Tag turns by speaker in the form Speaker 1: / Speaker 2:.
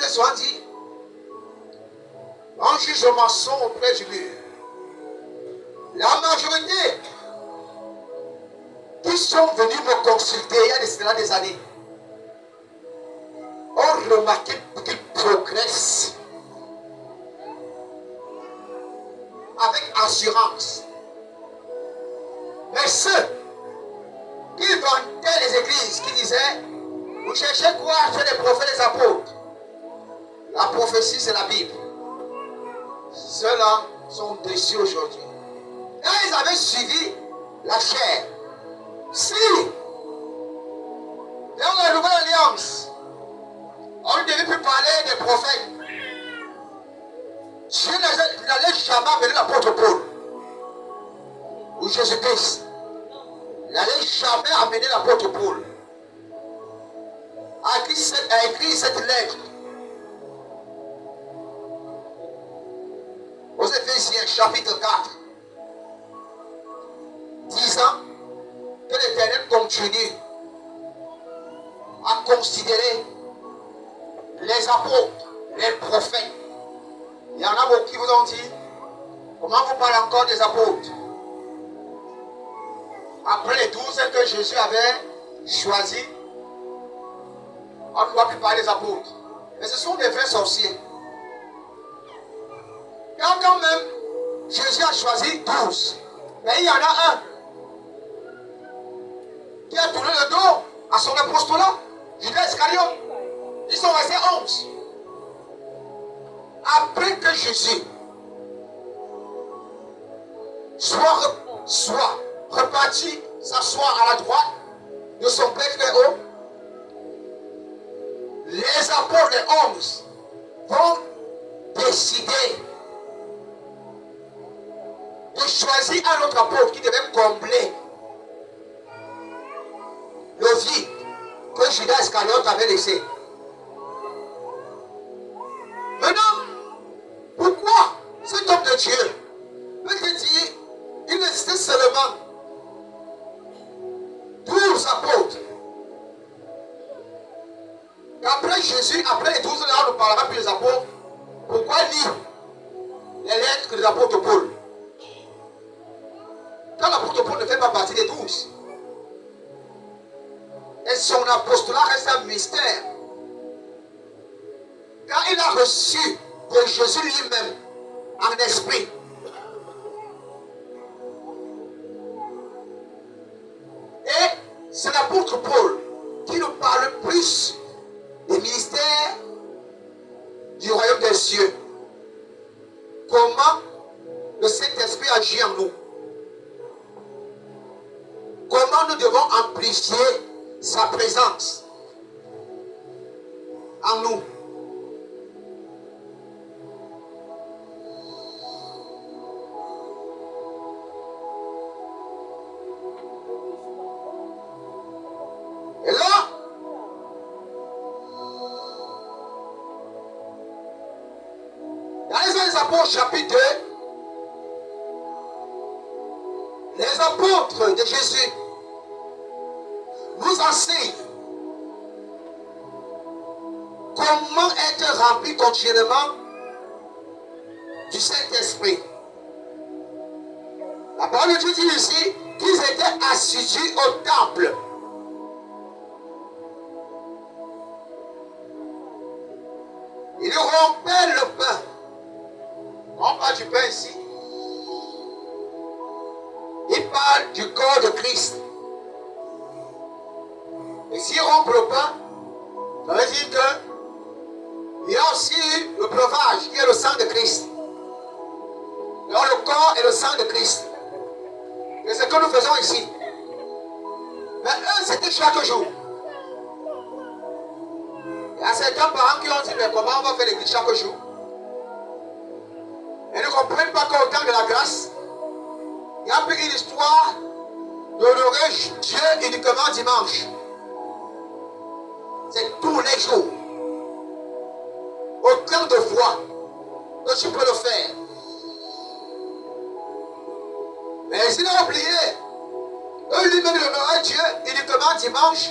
Speaker 1: très souvent dit, en jugement sont auprès du mur. La majorité qui sont venus me consulter il y a de cela des années ont remarqué qu'ils progressent avec assurance. Mais ceux qui vantaient les églises, qui disaient, vous cherchez quoi chez les prophètes et les apôtres? La prophétie, c'est la Bible. Ceux-là sont déçus aujourd'hui. Quand ils avaient suivi la chair, si dans la nouvelle alliance, on ne devait plus parler des prophètes, Dieu n'allait jamais amener l'apôtre Paul ou Jésus-Christ. Il n'allait jamais amener l'apôtre Paul a écrit cette lettre aux Éphésiens chapitre 4, disant que l'Éternel continue à considérer les apôtres, les prophètes. Il y en a beaucoup qui vous ont dit, comment vous parlez encore des apôtres? Après les 12 que Jésus avait choisis, on ne doit plus parler des apôtres. Mais ce sont des vrais sorciers. Quand même Jésus a choisi 12, mais il y en a un qui a tourné le dos à son apostolat, Judas Iscariote. Ils sont restés 11. Après que Jésus soit reparti s'asseoir à la droite de son Père très haut, les apôtres, les 11, vont décider de choisir un autre apôtre qui devait combler le vide que Judas Iscariote avait laissé. Maintenant, pourquoi cet homme de Dieu peut dire il restait seulement 12 apôtres? Après Jésus, après les 12, là, on ne parlera plus des apôtres. Pourquoi lire les lettres des apôtres Paul? Quand l'apôtre Paul ne fait pas partie des 12. Et son apostolat reste un mystère. Quand il a reçu de Jésus lui-même en esprit, et c'est l'apôtre Paul qui nous parle plus des ministères du royaume des cieux. Comment le Saint-Esprit agit en nous. Comment nous devons amplifier sa présence en nous. Et là, dans les Apôtres chapitre 2, les apôtres de Jésus nous enseignent comment être rempli continuellement du Saint-Esprit. La parole de Dieu dit ici qu'ils étaient assidus au temple. Ils rompaient le pain. On parle du pain ici. Il parle du corps de Christ. Et s'il rompt le pain, ça veut dire qu'il y a aussi le breuvage qui est le sang de Christ. Alors le corps est le sang de Christ. C'est ce que nous faisons ici. Mais eux, c'était chaque jour. Il y a certains parents qui ont dit, mais comment on va faire l'église chaque jour? Ils ne comprennent pas qu'au temps de la grâce, il y a une histoire d'honorer Dieu uniquement dimanche. C'est tous les jours. Autant de fois que tu peux le faire. Mais s'il a oublié, eux lui-même honoraient Dieu uniquement dimanche.